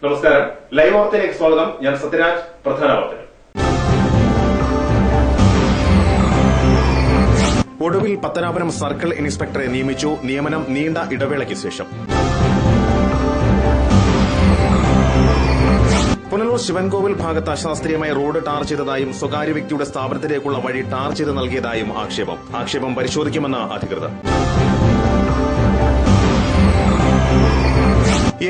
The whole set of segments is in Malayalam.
നമസ്കാരം. ലൈവ് വാർത്തയിലേക്ക് സ്വാഗതം. ഞാൻ സത്യരാജ്. പ്രധാന വാർത്തകൾ. ഒടുവിൽ പത്തനാപുരം സർക്കിൾ ഇൻസ്പെക്ടറെ നിയമിച്ചു. നിയമനം നീണ്ട ഇടവേളയ്ക്ക് ശേഷം. പുനലൂർ ശിവൻകോവിൽ ഭാഗത്ത് അശാസ്ത്രീയമായി റോഡ് ടാർ ചെയ്തതായും സ്വകാര്യ വ്യക്തിയുടെ സ്ഥാപനത്തിലേക്കുള്ള വഴി ടാർ ചെയ്ത് നൽകിയതായും ആക്ഷേപം പരിശോധിക്കുമെന്ന് അധികൃതർ.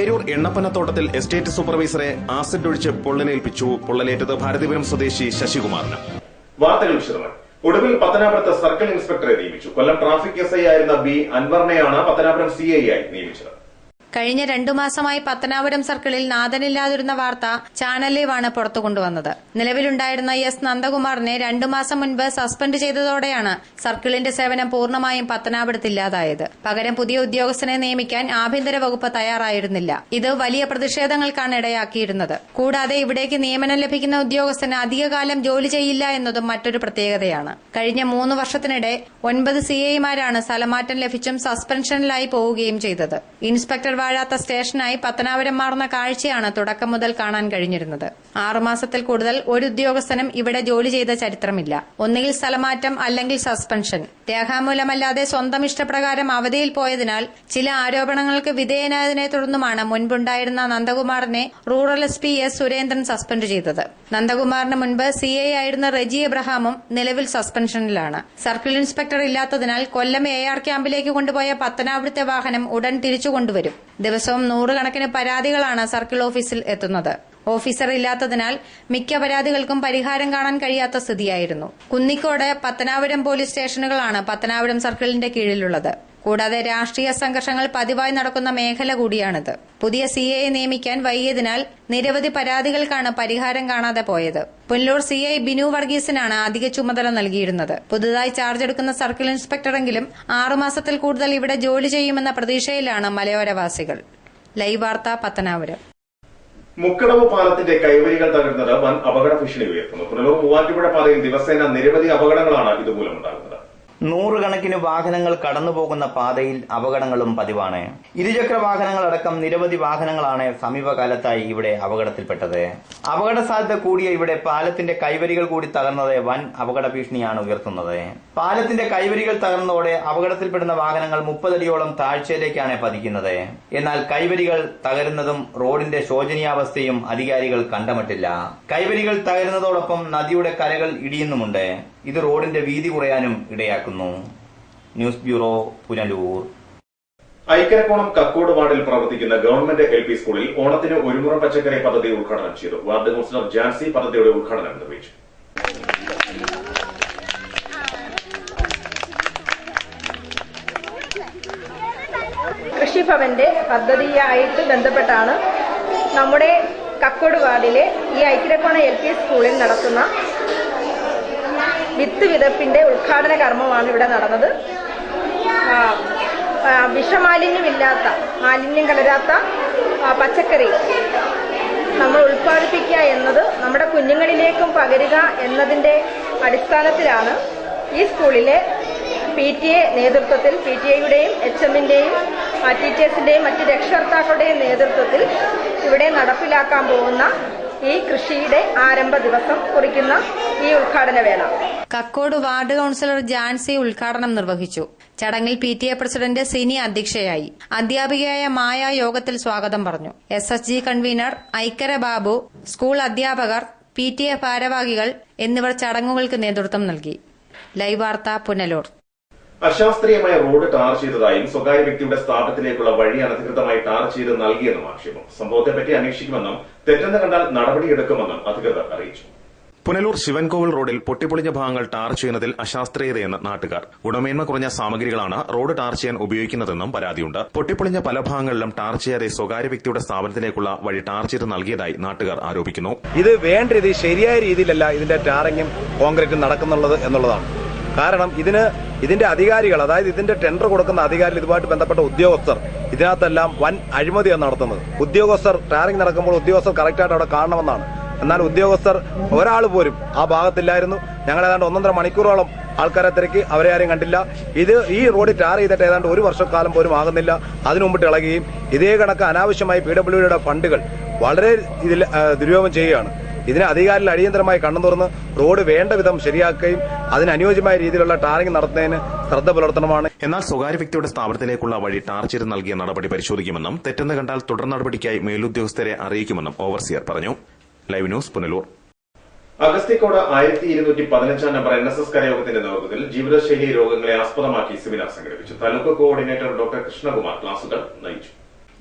ഏരൂർ എണ്ണപ്പനത്തോട്ടത്തിൽ എസ്റ്റേറ്റ് സൂപ്പർവൈസറെ ആസിഡ് ഒഴിച്ച് പൊള്ളലേൽപ്പിച്ചു. പൊള്ളലേറ്റത് ഭാരതീപുരം സ്വദേശി ശശികുമാറിന്. വാർത്തകൾ വിശദമായി. ഒടുവിൽ പത്തനാപുരത്ത് സർക്കിൾ ഇൻസ്പെക്ടറെ നിയമിച്ചു. കൊല്ലം ട്രാഫിക് SI ആയിരുന്ന ബി അൻവറിനെയാണ് പത്തനാപുരം CI ആയി നിയമിച്ചത്. കഴിഞ്ഞ 2 മാസമായി പത്തനാപുരം സർക്കിളിൽ നാഥനില്ലാതിരുന്ന വാർത്ത ചാനൽ ലൈവാണ് പുറത്തുകൊണ്ടുവന്നത്. നിലവിലുണ്ടായിരുന്ന S നന്ദകുമാറിനെ 2 മാസം മുൻപ് സസ്പെൻഡ് ചെയ്തതോടെയാണ് സർക്കിളിന്റെ സേവനം പൂർണ്ണമായും പത്തനാപുരത്തില്ലാതായത്. പകരം പുതിയ ഉദ്യോഗസ്ഥനെ നിയമിക്കാൻ ആഭ്യന്തര വകുപ്പ് തയ്യാറായിരുന്നില്ല. ഇത് വലിയ പ്രതിഷേധങ്ങൾക്കാണ് ഇടയാക്കിയിരുന്നത്. കൂടാതെ ഇവിടേക്ക് നിയമനം ലഭിക്കുന്ന ഉദ്യോഗസ്ഥന് അധികകാലം ജോലി ചെയ്യില്ല എന്നതും മറ്റൊരു പ്രത്യേകതയാണ്. കഴിഞ്ഞ 3 വർഷത്തിനിടെ 9 CIമാരാണ് സ്ഥലമാറ്റം ലഭിച്ചും സസ്പെൻഷനിലായി പോവുകയും ചെയ്തത്. ഇൻസ്പെക്ടർ വാഴാത്ത സ്റ്റേഷനായി പത്തനാപുരം മാറുന്ന കാഴ്ചയാണ് തുടക്കം മുതൽ കാണാൻ കഴിഞ്ഞിരുന്നത്. 6 മാസത്തിൽ കൂടുതൽ ഒരു ഉദ്യോഗസ്ഥനും ഇവിടെ ജോലി ചെയ്ത ചരിത്രമില്ല. ഒന്നുകിൽ സ്ഥലമാറ്റം അല്ലെങ്കിൽ സസ്പെൻഷൻ. രേഖാമൂലമല്ലാതെ സ്വന്തം ഇഷ്ടപ്രകാരം അവധിയിൽ പോയതിനാൽ ചില ആരോപണങ്ങൾക്ക് വിധേയനായതിനെ തുടർന്നുമാണ് മുൻപുണ്ടായിരുന്ന നന്ദകുമാറിനെ rural SP S Surendran suspend ചെയ്തത്. നന്ദകുമാറിന് മുൻപ് CI ആയിരുന്ന റെജി എബ്രഹാമും നിലവിൽ സസ്പെൻഷനിലാണ്. സർക്കിൾ ഇൻസ്പെക്ടർ ഇല്ലാത്തതിനാൽ കൊല്ലം AR ക്യാമ്പിലേക്ക് കൊണ്ടുപോയ പത്തനാപുരത്തെ വാഹനം ഉടൻ തിരിച്ചുകൊണ്ടുവരും. ദിവസവും 100 കണക്കിന് പരാതികളാണ് സർക്കിൾ ഓഫീസിൽ എത്തുന്നത്. ഓഫീസർ ഇല്ലാത്തതിനാൽ മിക്ക പരാതികൾക്കും പരിഹാരം കാണാൻ കഴിയാത്ത സ്ഥിതിയായിരുന്നു. കുന്നിക്കോട്, പത്തനാപുരം പോലീസ് സ്റ്റേഷനുകളാണ് പത്തനാപുരം സർക്കിളിന്റെ കീഴിലുള്ളത്. കൂടാതെ രാഷ്ട്രീയ സംഘർഷങ്ങൾ പതിവായി നടക്കുന്ന മേഖല കൂടിയാണിത്. പുതിയ CIയെ നിയമിക്കാൻ വൈകിയതിനാൽ നിരവധി പരാതികൾക്കാണ് പരിഹാരം കാണാതെ പോയത്. പുനലൂർ CI ബിനു വർഗീസിനാണ് അധിക ചുമതല നൽകിയിരുന്നത്. പുതുതായി ചാർജ് എടുക്കുന്ന സർക്കിൾ ഇൻസ്പെക്ടറെങ്കിലും 6 മാസത്തിൽ കൂടുതൽ ഇവിടെ ജോലി ചെയ്യുമെന്ന പ്രതീക്ഷയിലാണ് മലയോരവാസികൾ. ലൈവ് വാർത്ത, പത്തനാപുരം. മുക്കടവ് പാലത്തിന്റെ കൈവരികൾ തകർന്നത് വൻ അപകട ഭീഷണി ഉയർത്തുന്നു. പുനലൂർ മൂവാറ്റുപുഴ പാതയിൽ ദിവസേന നിരവധി അപകടങ്ങളാണ് ഇതുമൂലമുണ്ടാകുന്നത്. 100 കണക്കിന് വാഹനങ്ങൾ കടന്നുപോകുന്ന പാതയിൽ അപകടങ്ങളും പതിവാണ്. ഇരുചക്ര വാഹനങ്ങളടക്കം നിരവധി വാഹനങ്ങളാണ് സമീപകാലത്തായി ഇവിടെ അപകടത്തിൽപ്പെട്ടത്. അപകട സാധ്യത കൂടിയ ഇവിടെ പാലത്തിന്റെ കൈവരികൾ കൂടി തകർന്നത് വൻ അപകട ഭീഷണിയാണ് ഉയർത്തുന്നത്. പാലത്തിന്റെ കൈവരികൾ തകർന്നതോടെ അപകടത്തിൽപ്പെടുന്ന വാഹനങ്ങൾ 30 അടിയോളം താഴ്ചയിലേക്കാണ് പതിക്കുന്നത്. എന്നാൽ കൈവരികൾ തകരുന്നതും റോഡിന്റെ ശോചനീയാവസ്ഥയും അധികാരികൾ കണ്ടമട്ടില്ല. കൈവരികൾ തകരുന്നതോടൊപ്പം നദിയുടെ കരകൾ ഇടിയുന്നുമുണ്ട്. ഇത് റോഡിന്റെ വീതി കുറയാനും ഇടയാക്കുന്നു. News bureau, Punalur. ഐക്കരക്കോണം കക്കോട് വാർഡിൽ പ്രവർത്തിക്കുന്ന ഗവൺമെന്റ് LP സ്കൂളിൽ ഓണത്തിന് ഒരു മുറം പച്ചക്കറി പദ്ധതി ഉദ്ഘാടനം ചെയ്തു. വാർഡ് കൌൺസിലർ ജാൻസി പദ്ധതിയുടെ ഉദ്ഘാടനം നിർവഹിച്ചു. കൃഷിഭവന്റെ പദ്ധതിയായിട്ട് ബന്ധപ്പെട്ടാണ് നമ്മുടെ കക്കോട് വാർഡിലെ ഈ ഐക്കരക്കോണം LP സ്കൂളിൽ നടത്തുന്ന വിത്ത് വിതപ്പിന്റെ ഉദ്ഘാടന കർമ്മമാണ് ഇവിടെ നടന്നത്. വിഷമാലിന്യമില്ലാത്ത, മാലിന്യം കലരാത്ത പച്ചക്കറി നമ്മൾ ഉൽപ്പാദിപ്പിക്കുക എന്നത് നമ്മുടെ കുഞ്ഞുങ്ങളിലേക്കും പകരുക എന്നതിന്റെ അടിസ്ഥാനത്തിലാണ് ഈ സ്കൂളിലെ PTA നേതൃത്വത്തിൽ, PTAയുടെയും HMന്റെയും ടീച്ചേഴ്സിന്റെയും മറ്റ് രക്ഷകർത്താക്കളുടെയും നേതൃത്വത്തിൽ ഇവിടെ നടപ്പിലാക്കാൻ പോകുന്ന ഈ കൃഷിയുടെ ആരംഭ ദിവസം കുറിക്കുന്ന ഈ ഉദ്ഘാടന വേള. കക്കോട് വാർഡ് കൌൺസിലർ ജാൻസി ഉദ്ഘാടനം നിർവഹിച്ചു. ചടങ്ങിൽ PTA പ്രസിഡന്റ് സിനി അധ്യക്ഷയായി. അധ്യാപികയായ മായ യോഗത്തിൽ സ്വാഗതം പറഞ്ഞു. SSG convener Aikkara Babu, school അധ്യാപകർ, PTA ഭാരവാഹികൾ എന്നിവർ ചടങ്ങുകൾക്ക് നേതൃത്വം നൽകി. ലൈവ് വാർത്ത, പുനലൂർ. അശാസ്ത്രീയമായ റോഡ് ടാർ ചെയ്തതായും സ്വകാര്യ വ്യക്തിയുടെ സ്ഥാപനത്തിലേക്കുള്ള വഴി അനധികൃതമായി ടാർ ചെയ്ത് നൽകിയെന്നും ആക്ഷേപം. സംഭവത്തെപ്പറ്റി അന്വേഷിക്കുമെന്നും തെറ്റെന്ന് കണ്ടാൽ നടപടിയെടുക്കുമെന്നും അധികൃതർ അറിയിച്ചു. പുനലൂർ ശിവൻകോവിൽ റോഡിൽ പൊട്ടിപ്പൊളിഞ്ഞ ഭാഗങ്ങൾ ടാർ ചെയ്യുന്നതിൽ അശാസ്ത്രീയതയെന്ന് നാട്ടുകാർ. ഗുണമേന്മ കുറഞ്ഞ സാമഗ്രികളാണ് റോഡ് ടാർ ചെയ്യാൻ ഉപയോഗിക്കുന്നതെന്നും പരാതിയുണ്ട്. പൊട്ടിപ്പൊളിഞ്ഞ പല ഭാഗങ്ങളിലും ടാർ ചെയ്യാതെ സ്വകാര്യ വ്യക്തിയുടെ സ്ഥാപനത്തിലേക്കുള്ള വഴി ടാർ ചെയ്ത് നൽകിയതായി നാട്ടുകാർ ആരോപിക്കുന്നു. ഇത് വേണ്ട രീതി, ശരിയായ രീതിയിലല്ല ഇതിന്റെ ടാറിങ്ങും കോൺക്രീറ്റും നടക്കുന്നുള്ളത് എന്നുള്ളതാണ്. കാരണം ഇതിന്റെ അധികാരികൾ, അതായത് ഇതിന്റെ ടെൻഡർ കൊടുക്കുന്ന അധികാരികൾ, ഇതുമായിട്ട് ബന്ധപ്പെട്ട ഉദ്യോഗസ്ഥർ ഇതിനകത്തെല്ലാം വൻ അഴിമതിയാണ് നടത്തുന്നത്. ഉദ്യോഗസ്ഥർ ടാറിംഗ് നടക്കുമ്പോൾ ഉദ്യോഗസ്ഥർ കറക്റ്റായിട്ട് അവിടെ കാണണമെന്നാണ്. എന്നാൽ ഉദ്യോഗസ്ഥർ ഒരാൾ പോലും ആ ഭാഗത്തില്ലായിരുന്നു. ഞങ്ങൾ ഏതാണ്ട് 1.5 മണിക്കൂറോളം ആൾക്കാരെ തിരക്കി, അവരെ ആരും കണ്ടില്ല. ഈ റോഡ് ടാർ ചെയ്തിട്ട് ഏതാണ്ട് 1 വർഷക്കാലം പോലും ആകുന്നില്ല. അതിനു മുമ്പിട്ട് ഇളകുകയും ഇതേ കണക്ക് അനാവശ്യമായി PWDയുടെ ഫണ്ടുകൾ വളരെ ഇതിൽ ദുരുപയോഗം ചെയ്യുകയാണ്. ഇതിന് അധികാരികൾ അടിയന്തരമായി കണ്ണു തുറന്ന് റോഡ് വേണ്ട വിധം ശരിയാക്കുകയും അതിനനുയോജ്യമായ രീതിയിലുള്ള ടാറിംഗ് നടത്തുന്നതിന് ശ്രദ്ധ പുലർത്തണമാണ്. എന്നാൽ സ്വകാര്യ വ്യക്തിയുടെ സ്ഥാപനത്തിലേക്കുള്ള വഴി ടാർ ചെയ്ത് നൽകിയ നടപടി പരിശോധിക്കുമെന്നും തെറ്റെന്ന് കണ്ടാൽ തുടർ നടപടിക്കായി മേലുദ്യോഗസ്ഥരെ അറിയിക്കുമെന്നും ഓവർസിയർ പറഞ്ഞു. Live news Punalur. Agasthikode 1215 number NSS കരയോഗത്തിന്റെ നേതൃത്വത്തിൽ ജീവിതശൈലി രോഗങ്ങളെ ആസ്പദമാക്കി സെമിനാർ സംഘടിപ്പിച്ചു. താലൂക്ക് കോർഡിനേറ്റർ ഡോക്ടർ കൃഷ്ണകുമാർ ക്ലാസുകൾ നയിച്ചു.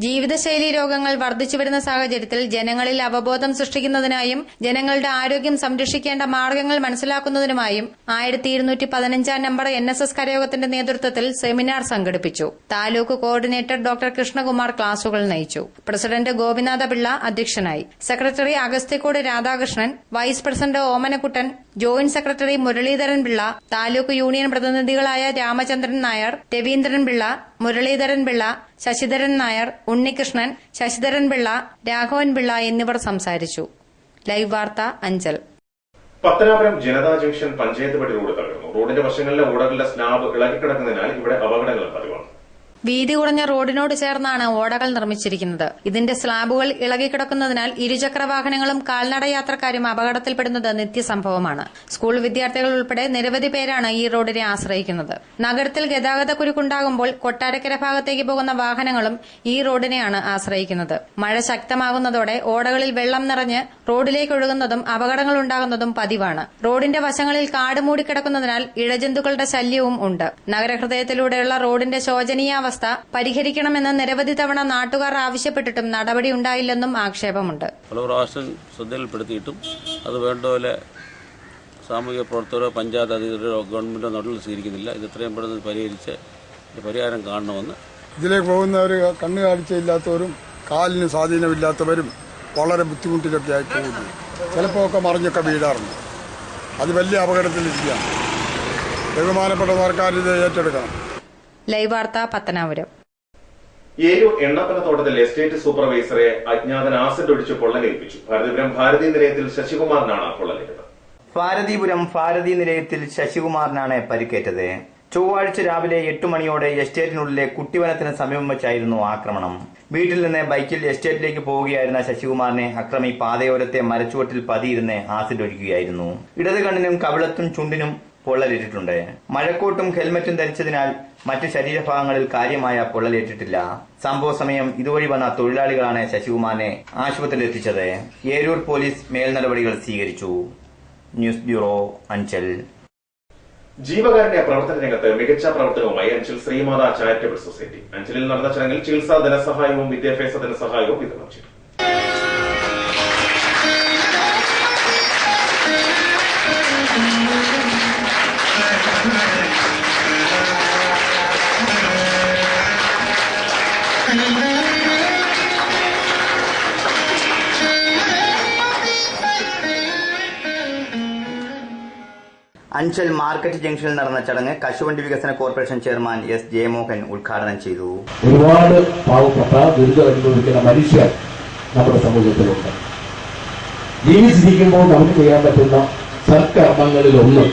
ജീവിതശൈലി രോഗങ്ങൾ വർദ്ധിച്ചുവരുന്ന സാഹചര്യത്തിൽ ജനങ്ങളിൽ അവബോധം സൃഷ്ടിക്കുന്നതിനായും ജനങ്ങളുടെ ആരോഗ്യം സംരക്ഷിക്കേണ്ട മാർഗ്ഗങ്ങൾ മനസ്സിലാക്കുന്നതിനുമായും 1215 നമ്പർ NSS കരയോഗത്തിന്റെ നേതൃത്വത്തിൽ സെമിനാർ സംഘടിപ്പിച്ചു. താലൂക്ക് കോർഡിനേറ്റർ ഡോക്ടർ കൃഷ്ണകുമാർ ക്ലാസുകൾ നയിച്ചു. പ്രസിഡന്റ് ഗോപിനാഥ പിള്ള അധ്യക്ഷനായി. Secretary Agasthikode Radhakrishnan, vice president Omanakuttan, joint secretary Muraleedharan Pillai, taluk union പ്രതിനിധികളായ രാമചന്ദ്രൻ നായർ, രവീന്ദ്രൻ പിള്ള, മുരളീധരൻ പിള്ള, ശശിധരൻ നായർ, ഉണ്ണികൃഷ്ണൻ, ശശിധരൻ പിള്ള, രാഘവൻ പിള്ള എന്നിവർ സംസാരിച്ചു. ലൈവ് വാർത്ത അഞ്ചൽ. പത്തനാപുരം ജനതാ ജംഗ്ഷൻ പഞ്ചായത്ത് പടി റോഡ് തകർന്നു. റോഡിന്റെ വശങ്ങളിലെ ഓടകളുടെ സ്ലാബ് ഇളകിക്കിടക്കുന്നതിനാൽ ഇവിടെ അപകടങ്ങൾ പതിവാണ്. വീതി കുറഞ്ഞ റോഡിനോട് ചേർന്നാണ് ഓടകൾ നിർമ്മിച്ചിരിക്കുന്നത്. ഇതിന്റെ സ്ലാബുകൾ ഇളകിക്കിടക്കുന്നതിനാൽ ഇരുചക്ര വാഹനങ്ങളും കാൽനട യാത്രക്കാരും അപകടത്തിൽപ്പെടുന്നത് നിത്യസംഭവമാണ്. സ്കൂൾ വിദ്യാർത്ഥികൾ ഉൾപ്പെടെ നിരവധി പേരാണ് ഈ റോഡിനെ ആശ്രയിക്കുന്നത്. നഗരത്തിൽ ഗതാഗതക്കുരുക്കുണ്ടാകുമ്പോൾ കൊട്ടാരക്കര ഭാഗത്തേക്ക് പോകുന്ന വാഹനങ്ങളും ഈ റോഡിനെയാണ് ആശ്രയിക്കുന്നത്. മഴ ശക്തമാകുന്നതോടെ ഓടകളിൽ വെള്ളം നിറഞ്ഞ് റോഡിലേക്ക് ഒഴുകുന്നതും അപകടങ്ങൾ ഉണ്ടാകുന്നതും പതിവാണ്. റോഡിന്റെ വശങ്ങളിൽ കാട് മൂടിക്കിടക്കുന്നതിനാൽ ഇഴജന്തുക്കളുടെ ശല്യവും ഉണ്ട്. നഗരഹൃദയത്തിലൂടെയുള്ള റോഡിന്റെ ശോചനീയാവസ്ഥ പരിഹരിക്കണമെന്ന് നിരവധി തവണ നാട്ടുകാർ ആവശ്യപ്പെട്ടിട്ടും നടപടി ഉണ്ടായില്ലെന്നും ആക്ഷേപമുണ്ട്. പല പ്രാവശ്യം ശ്രദ്ധയിൽപ്പെടുത്തിയിട്ടും അത് വേണ്ടപോലെ സാമൂഹിക പ്രവർത്തകരോ പഞ്ചായത്ത് അധികൃതരോ ഗവൺമെന്റോ നടപടി സ്വീകരിക്കുന്നില്ല. ഇത് എത്രയും പെട്ടെന്ന് പരിഹരിച്ച് പരിഹാരം കാണണമെന്ന്. ഇതിലേക്ക് പോകുന്നവർ കണ്ണു കാഴ്ചയില്ലാത്തവരും കാലിന് സ്വാധീനമില്ലാത്തവരും വളരെ ബുദ്ധിമുട്ടിലൊക്കെ ആയി പോകുന്നു. ചിലപ്പോൾ ഒക്കെ മറിഞ്ഞൊക്കെ വീഴാറുണ്ട്. അത് വലിയ അപകടത്തിലിരിക്കുകയാണ്. ബഹുമാനപ്പെട്ട സർക്കാർ ഇത് ഏറ്റെടുക്കണം. ലൈവ് വാർത്ത പത്തനാപുരം. ഏരൂർ എണ്ണപ്പനത്തോട്ടത്തിൽ എസ്റ്റേറ്റ് സൂപ്പർവൈസറെ അജ്ഞാതൻ ആസിഡ് ഒഴിച്ച് പൊള്ളലേൽപ്പിച്ചു. ഭാരതീപുരം ഭാരതീയ നിലയത്തിൽ ശശികുമാറിനാണ് പൊള്ളലേറ്റത്. ഭാരതീ നിലയത്തിൽ ശശികുമാറിനാണ് പരിക്കേറ്റത്. ചൊവ്വാഴ്ച രാവിലെ 8 മണിയോടെ എസ്റ്റേറ്റിനുള്ളിലെ കുട്ടിവനത്തിന് സമീപം വെച്ചായിരുന്നു ആക്രമണം. വീട്ടിൽ നിന്ന് ബൈക്കിൽ എസ്റ്റേറ്റിലേക്ക് പോവുകയായിരുന്ന ശശികുമാറിനെ അക്രമി പാതയോരത്തെ മരച്ചുവട്ടിൽ പതിയിരുന്ന് ആസിഡ് ഒഴിക്കുകയായിരുന്നു. ഇടത് കണ്ണിനും കവിളത്തും ചുണ്ടിനും പൊള്ളലേറ്റിട്ടുണ്ട്. മഴക്കോട്ടും ഹെൽമറ്റും ധരിച്ചതിനാൽ മറ്റ് ശരീരഭാഗങ്ങളിൽ കാര്യമായ പൊള്ളലേറ്റിട്ടില്ല. സംഭവ സമയം ഇതുവഴി വന്ന തൊഴിലാളികളാണ് ശശികുമാറിനെ ആശുപത്രിയിൽ എത്തിച്ചത്. ഏരൂർ പോലീസ് മേൽനടപടികൾ സ്വീകരിച്ചു. News bureau Anchal. ജീവകാരുണ്യ പ്രവർത്തന രംഗത്ത് മികച്ച പ്രവർത്തനവുമായി അഞ്ചൽ ശ്രീമാതാ ചാരിറ്റബിൾ സൊസൈറ്റി. അഞ്ചലിൽ നടന്ന ചടങ്ങിൽ ചികിത്സാ ധനസഹായവും വിദ്യാഭ്യാസ ധനസഹായവും വിതരണം ചെയ്തു. അഞ്ചൽ മാർക്കറ്റ് ജംഗ്ഷനിൽ നടന്ന ചടങ്ങ് കശുവണ്ടി വികസന കോർപ്പറേഷൻ ചെയർമാൻ S. ജയമോഹൻ ഉദ്ഘാടനം ചെയ്തു. ഒരുപാട് പാവപ്പെട്ട ദുരിതം അനുഭവിക്കുന്ന മനുഷ്യർ നമ്മുടെ സമൂഹത്തിലുണ്ട്. ജീവിച്ചിരിക്കുമ്പോൾ നമുക്ക് ചെയ്യാൻ പറ്റുന്ന സൽക്കർമ്മങ്ങളിലൊന്നും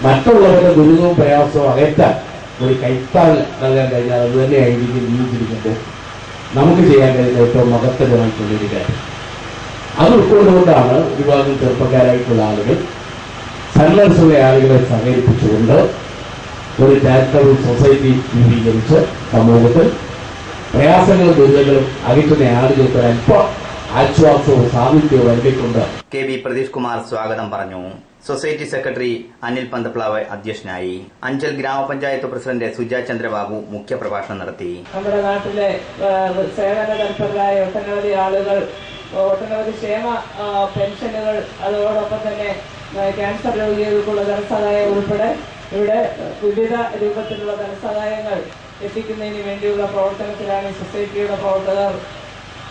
മറ്റുള്ളവരുടെ ദുരിതവും പ്രയാസവും അകറ്റാൻ ഒരു കൈത്താൽ നൽകാൻ കഴിഞ്ഞാൽ അത് തന്നെയായിരിക്കും ജീവിച്ചിരിക്കുമ്പോൾ നമുക്ക് ചെയ്യാൻ കഴിയുന്ന ഏറ്റവും മഹത്തരമായിട്ടുള്ളൊരു കാര്യം. അത് ഉൾക്കൊണ്ടുകൊണ്ടാണ് ഒരുപാട് ചെറുപ്പക്കാരായിട്ടുള്ള ആളുകൾ സന്മനസ്സുള്ള ആളുകളെ സഹകരിപ്പിച്ചുകൊണ്ട് ഒരു ചാരിറ്റബിൾ സൊസൈറ്റി രൂപീകരിച്ച് സമൂഹത്തിൽ പ്രയാസങ്ങളും ദുരിതങ്ങളും അകറ്റുന്ന ആളുകൾക്ക് അല്പം ആശ്വാസവും സാമീപ്യവും നൽകിക്കൊണ്ട് KV പ്രതീഷ് കുമാർ സ്വാഗതം പറഞ്ഞു. സൊസൈറ്റി സെക്രട്ടറി അനിൽ പന്തപ്ലാവ് അധ്യക്ഷനായി. അഞ്ചൽ ഗ്രാമപഞ്ചായത്ത് പ്രസിഡന്റ് സുജാ ചന്ദ്രബാബു മുഖ്യപ്രഭാഷണം നടത്തി. നമ്മുടെ നാട്ടിലെ സേവന തൽപരരായ ഒട്ടനവധി ആളുകൾ ഒട്ടനവധി ക്ഷേമ പെൻഷനുകൾ അതോടൊപ്പം തന്നെ ക്യാൻസർ രോഗികൾക്കുള്ള ധനസഹായം ഉൾപ്പെടെ ഇവിടെ വിവിധ രൂപത്തിലുള്ള ധനസഹായങ്ങൾ എത്തിക്കുന്നതിന് വേണ്ടിയുള്ള പ്രവർത്തനത്തിലാണ് ഈ സൊസൈറ്റിയുടെ പ്രവർത്തകർ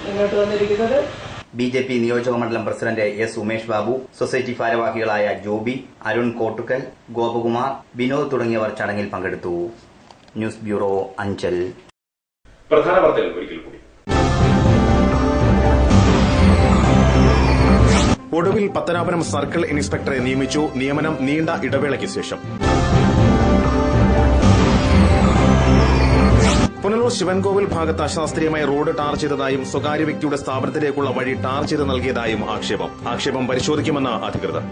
മുന്നോട്ട് വന്നിരിക്കുന്നത്. BJP നിയോജക മണ്ഡലം president S. Umesh Babu, society ഭാരവാഹികളായ ജോബി, അരുൺ കോട്ടുക്കൽ, ഗോപകുമാർ, വിനോദ് തുടങ്ങിയവർ ചടങ്ങിൽ പങ്കെടുത്തു. News bureau Anchal. പ്രധാന വാർത്തകൾ ഒരിക്കൽ കൂടി. ഒടുവിൽ പത്തനാപുരം സർക്കിൾ ഇൻസ്പെക്ടറെ നിയമിച്ചു. നിയമനം നീണ്ട ഇടവേളയ്ക്ക് ശേഷം. പുനലൂർ കൊടുങ്ങല്ലൂർ ശിവൻകോവിൽ ഭാഗത്ത് അശാസ്ത്രീയമായി റോഡ് ടാർ ചെയ്തതായും സ്വകാര്യ വ്യക്തിയുടെ സ്ഥാപനത്തിലേക്കുള്ള വഴി ടാർ ചെയ്ത് നൽകിയതായും ആക്ഷേപം പരിശോധിക്കുമെന്ന് അധികൃതർ.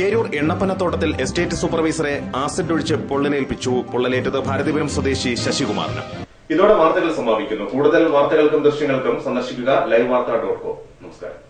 ഏരൂർ എണ്ണപ്പനത്തോട്ടത്തിൽ എസ്റ്റേറ്റ് സൂപ്പർവൈസറെ ആസിഡ് ഒഴിച്ച് പൊള്ളലേറ്റത് ഭാരതീപുരം സ്വദേശി ശശികുമാറിന്. ഇതോടെ വാർത്തകൾ സമാപിക്കുന്നു. കൂടുതൽ വാർത്തകൾക്കും ദൃശ്യങ്ങൾക്കും സന്ദർശിക്കുക livevarta.com. നമസ്കാരം.